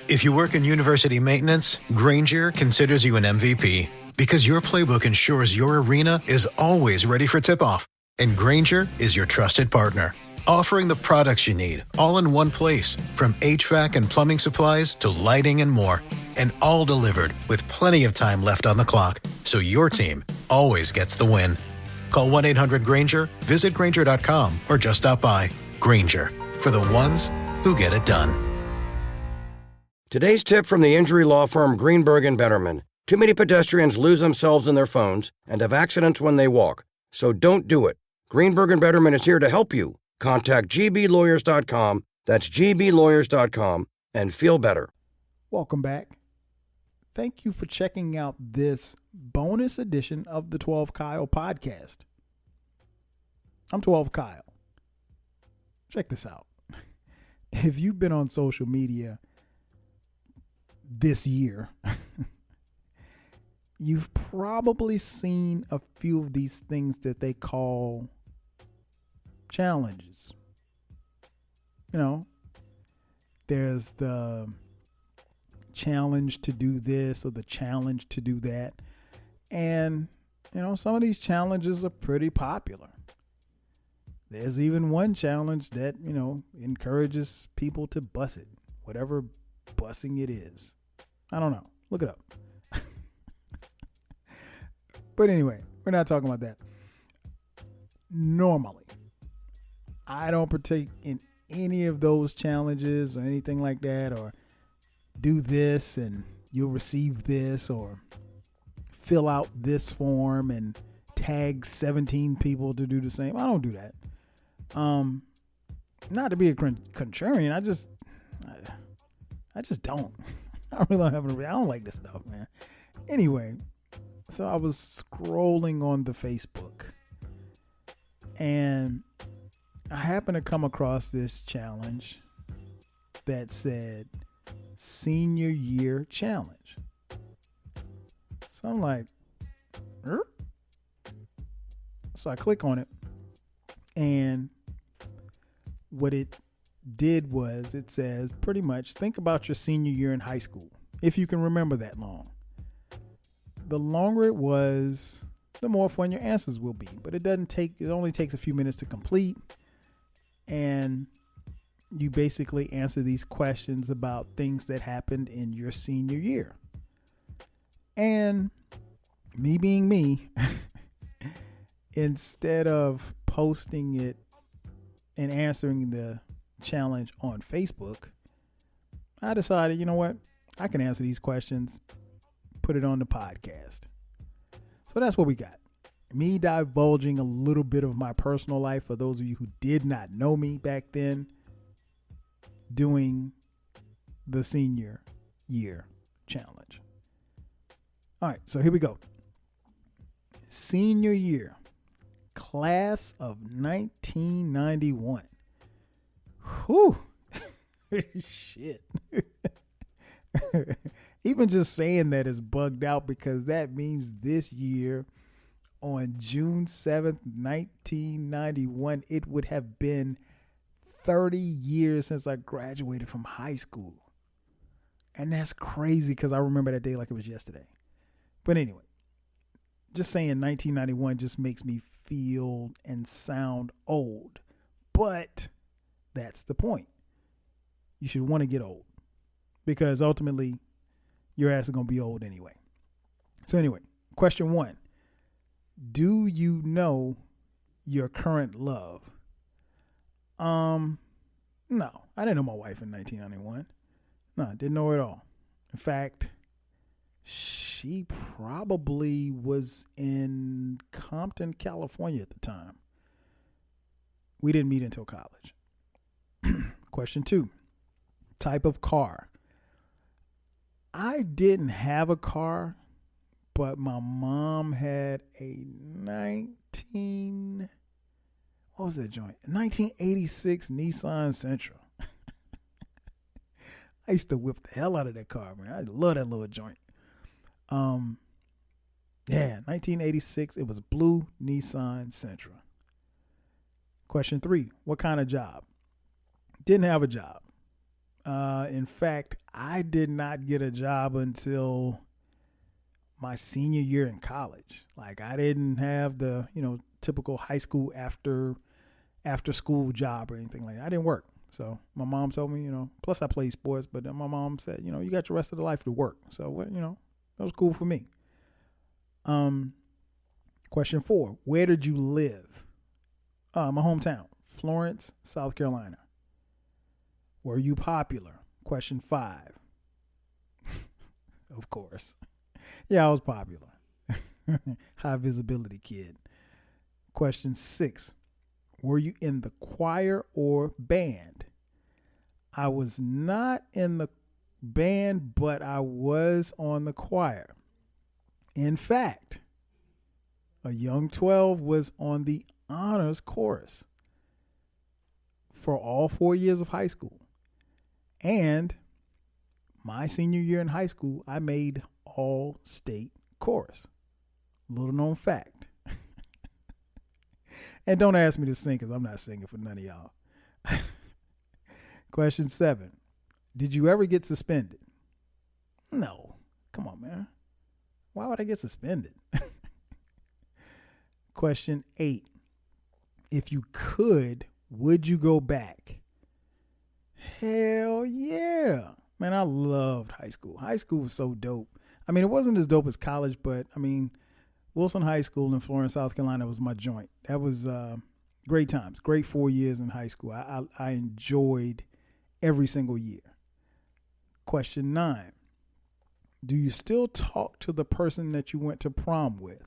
If you work in university maintenance, Granger considers you an MVP because your playbook ensures your arena is always ready for tip-off. And Granger is your trusted partner, offering the products you need all in one place, from HVAC and plumbing supplies to lighting and more. And all delivered with plenty of time left on the clock, so your team always gets the win. Call 1-800-GRANGER, visit Granger.com, or just stop by. Granger, for the ones who get it done. Today's tip from the injury law firm Greenberg and Betterman. Too many pedestrians lose themselves in their phones and have accidents when they walk. So don't do it. Greenberg and Betterman is here to help you. Contact gblawyers.com, that's gblawyers.com, and feel better. Welcome back. Thank you for checking out this bonus edition of the 12 Kyle podcast. I'm 12 Kyle. Check this out. If you've been on social media this year, you've probably seen a few of these things that they call challenges. You know, there's the challenge to do this or the challenge to do that. And, you know, some of these challenges are pretty popular. There's even one challenge that, you know, encourages people to bus it, whatever bussing it is. I don't know. Look it up. But anyway, we're not talking about that. Normally, I don't partake in any of those challenges or anything like that, or do this and you'll receive this, or fill out this form and tag 17 people to do the same. I don't do that. Not to be a contrarian, I just don't. I don't like this stuff, man. Anyway, so I was scrolling on the Facebook and I happened to come across this challenge that said Senior Year Challenge. So I'm like, So I click on it, and what it did was it says pretty much think about your senior year in high school, if you can remember that long. The longer it was, the more fun your answers will be. But it only takes a few minutes to complete. And you basically answer these questions about things that happened in your senior year. And me being me, instead of posting it and answering the challenge on Facebook, I decided, you know what? I can answer these questions, put it on the podcast. So that's what we got. Me divulging a little bit of my personal life for those of you who did not know me back then, doing the Senior Year Challenge. All right, so here we go. Senior year, class of 1991. Whew. Shit. Even just saying that is bugged out, because that means this year on June 7th, 1991, it would have been 30 years since I graduated from high school. And that's crazy because I remember that day like it was yesterday. But anyway, just saying 1991 just makes me feel and sound old. But that's the point. You should want to get old, because ultimately your ass is going to be old anyway. So anyway, question 1. Do you know your current love? No, I didn't know my wife in 1991. No, I didn't know her at all. In fact, she probably was in Compton, California at the time. We didn't meet until college. Question 2. Type of car. I didn't have a car, but my mom had a 1986 Nissan Sentra. I used to whip the hell out of that car, man. I love that little joint. 1986. It was blue Nissan Sentra. Question 3. What kind of job? Didn't have a job. In fact, I did not get a job until my senior year in college. Like I didn't have the, typical high school after school job or anything like that. I didn't work. So my mom told me, plus I played sports, but then my mom said, you got your rest of the life to work. So, that was cool for me. Question 4, where did you live? My hometown, Florence, South Carolina. Were you popular? Question 5. Of course. Yeah, I was popular. High visibility kid. Question 6. Were you in the choir or band? I was not in the band, but I was on the choir. In fact, a young 12 was on the honors chorus for all 4 years of high school. And my senior year in high school, I made all state chorus. Little known fact. And don't ask me to sing because I'm not singing for none of y'all. Question 7. Did you ever get suspended? No. Come on, man. Why would I get suspended? Question 8. If you could, would you go back? Hell yeah. Man, I loved high school. High school was so dope. I mean, it wasn't as dope as college, but I mean, Wilson High School in Florence, South Carolina was my joint. That was great times, great 4 years in high school. I enjoyed every single year. Question 9. Do you still talk to the person that you went to prom with?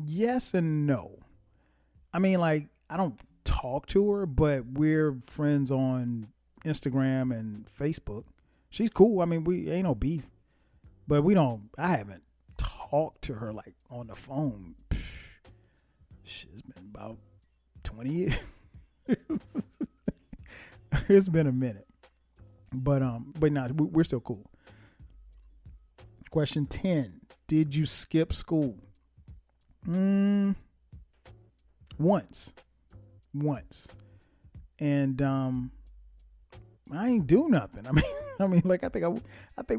Yes and no. I mean, like, I don't talk to her, but we're friends on Instagram and Facebook. She's cool. I mean, we ain't no beef, but I haven't talked to her like on the phone. It's been about 20 years. It's been a minute, but no, we're still cool. Question 10. Did you skip school? Once. And I ain't do nothing. I mean, like I think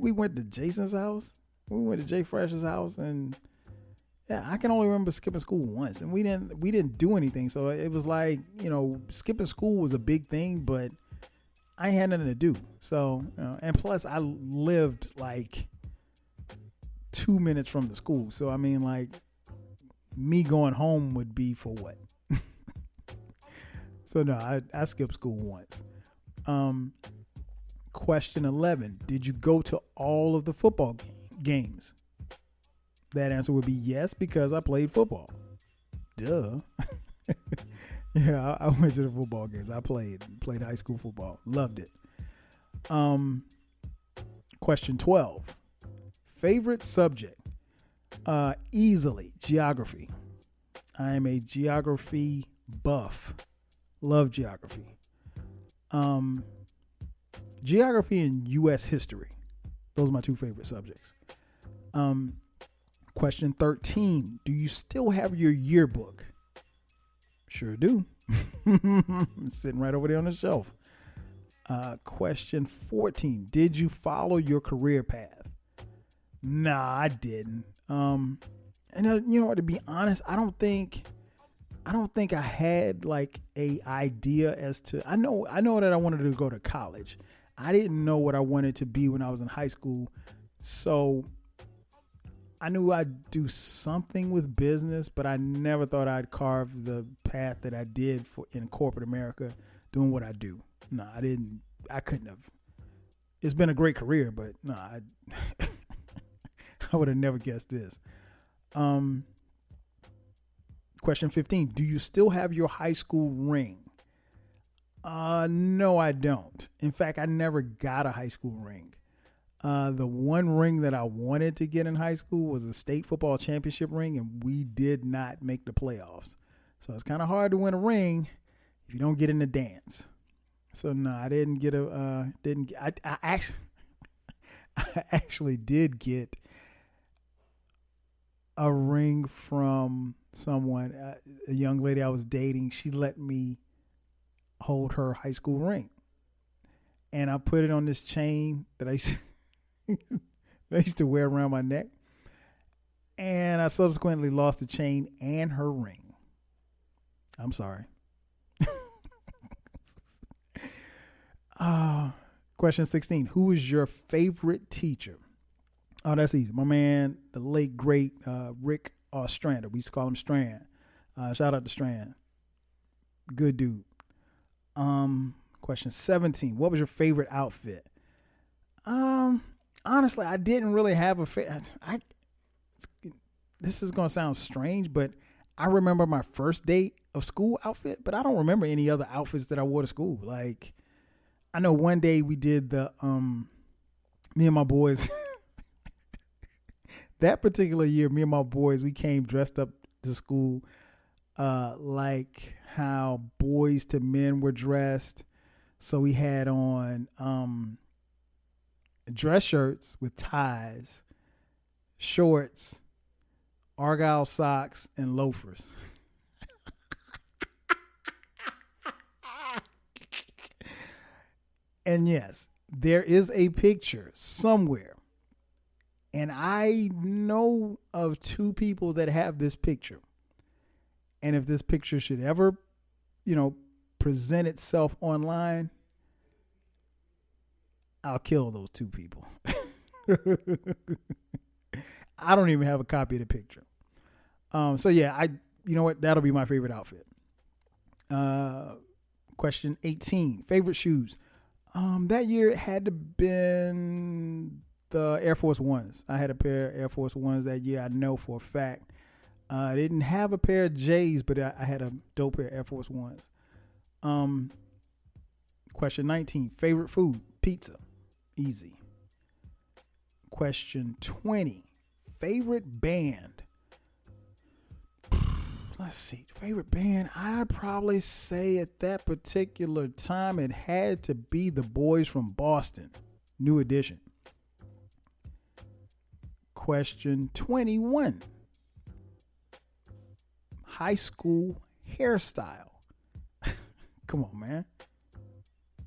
we went to Jason's house. We went to Jay Fresh's house, and yeah, I can only remember skipping school once, and we didn't do anything. So it was like, skipping school was a big thing, but I had nothing to do. So, and plus I lived like 2 minutes from the school. So I mean, like, me going home would be for what? So no, I skipped school once. Question 11. Did you go to all of the football games? That answer would be yes, because I played football. Duh. Yeah, I went to the football games. I played high school football. Loved it. Question 12. Favorite subject? Easily geography. I am a geography buff. Love geography. Geography and U.S. history. Those are my two favorite subjects. Question 13. Do you still have your yearbook? Sure do. It's sitting right over there on the shelf. Question 14. Did you follow your career path? Nah, I didn't. And you know what, to be honest, I don't think I had like a idea as to, I know that I wanted to go to college. I didn't know what I wanted to be when I was in high school. So I knew I'd do something with business, but I never thought I'd carve the path that I did in corporate America doing what I do. No, I didn't. I couldn't have. It's been a great career, but no, I would have never guessed this. Question 15. Do you still have your high school ring? No, I don't. In fact, I never got a high school ring. The one ring that I wanted to get in high school was a state football championship ring, and we did not make the playoffs. So it's kind of hard to win a ring if you don't get in the dance. So no, I didn't get I actually did get a ring from someone, a young lady I was dating. She let me hold her high school ring. And I put it on this chain that I used to wear around my neck. And I subsequently lost the chain and her ring. I'm sorry. Question 16. Who is your favorite teacher? Oh, that's easy. My man, the late, great Rick Ostrander. We used to call him Strand. Shout out to Strand. Good dude. Question 17. What was your favorite outfit? Honestly, I didn't really have a favorite. This is going to sound strange, but I remember my first day of school outfit, but I don't remember any other outfits that I wore to school. Like, I know one day we did the, me and my boys, that particular year, me and my boys, we came dressed up to school like how Boys to Men were dressed. So we had on dress shirts with ties, shorts, Argyle socks, and loafers. And yes, there is a picture somewhere. And I know of two people that have this picture. And if this picture should ever, present itself online, I'll kill those two people. I don't even have a copy of the picture. So yeah, you know what? That'll be my favorite outfit. Question 18, favorite shoes. That year it had to been the Air Force Ones. I had a pair of Air Force Ones that year. I know for a fact. I didn't have a pair of J's, but I had a dope pair of Air Force Ones. Question 19, favorite food. Pizza. Easy. Question 20, favorite band. Let's see. Favorite band, I'd probably say at that particular time it had to be the Boys from Boston. New Edition. Question 21. High school hairstyle. Come on, man.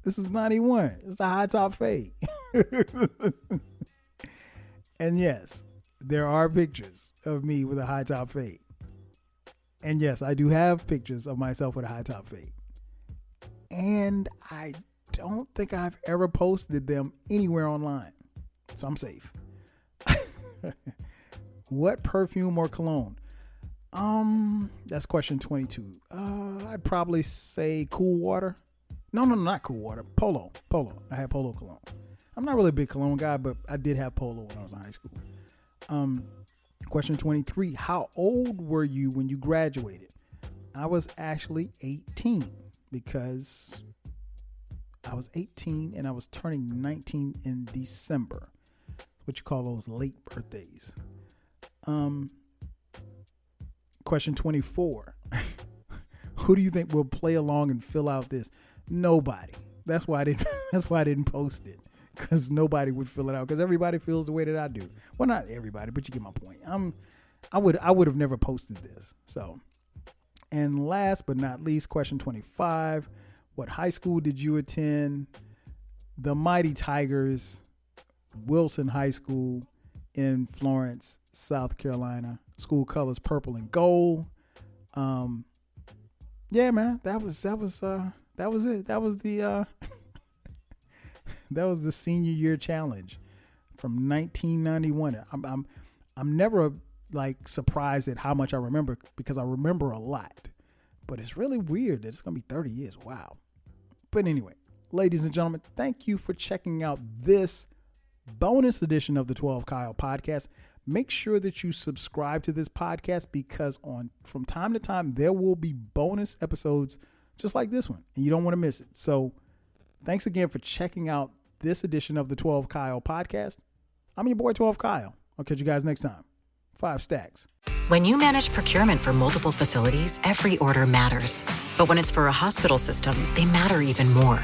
This is 91. It's a high top fade. And yes, there are pictures of me with a high top fade. And yes, I do have pictures of myself with a high top fade. And I don't think I've ever posted them anywhere online. So I'm safe. What perfume or cologne? That's question 22. I'd probably say Cool Water. No, not Cool Water. Polo. I had Polo cologne. I'm not really a big cologne guy, but I did have Polo when I was in high school. Question 23. How old were you when you graduated? I was actually 18 because I was 18 and I was turning 19 in December. What you call those late birthdays. Question 24. Who do you think will play along and fill out this? Nobody. That's why I didn't post it, because nobody would fill it out, because everybody feels the way that I do. Well, not everybody, but you get my point. I would have never posted this. So, and last but not least, question 25. What high school did you attend? The Mighty Tigers, Wilson High School in Florence, South Carolina. School colors purple and gold. Yeah, man, that was it. That was the that was the senior year challenge from 1991. I'm never like surprised at how much I remember, because I remember a lot. But it's really weird that it's gonna be 30 years. Wow. But anyway, ladies and gentlemen, thank you for checking out this bonus edition of the 12 Kyle podcast. Make sure that you subscribe to this podcast, because from time to time there will be bonus episodes just like this one, and you don't want to miss it. So thanks again for checking out this edition of the 12 Kyle podcast. I'm your boy 12 Kyle. I'll catch you guys next time. 5 stacks. When you manage procurement for multiple facilities, every order matters. But when it's for a hospital system, they matter even more.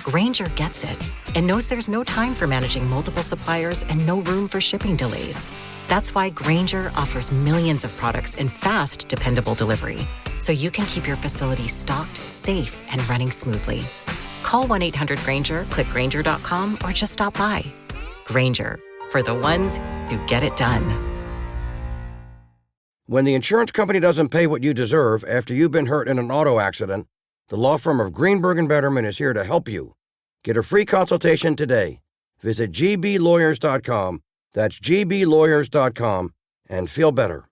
Grainger gets it and knows there's no time for managing multiple suppliers and no room for shipping delays. That's why Grainger offers millions of products in fast, dependable delivery, so you can keep your facility stocked, safe, and running smoothly. Call 1-800-GRAINGER, click Grainger.com, or just stop by. Grainger, for the ones who get it done. When the insurance company doesn't pay what you deserve after you've been hurt in an auto accident, the law firm of Greenberg & Betterman is here to help you. Get a free consultation today. Visit gblawyers.com. That's gblawyers.com, and feel better.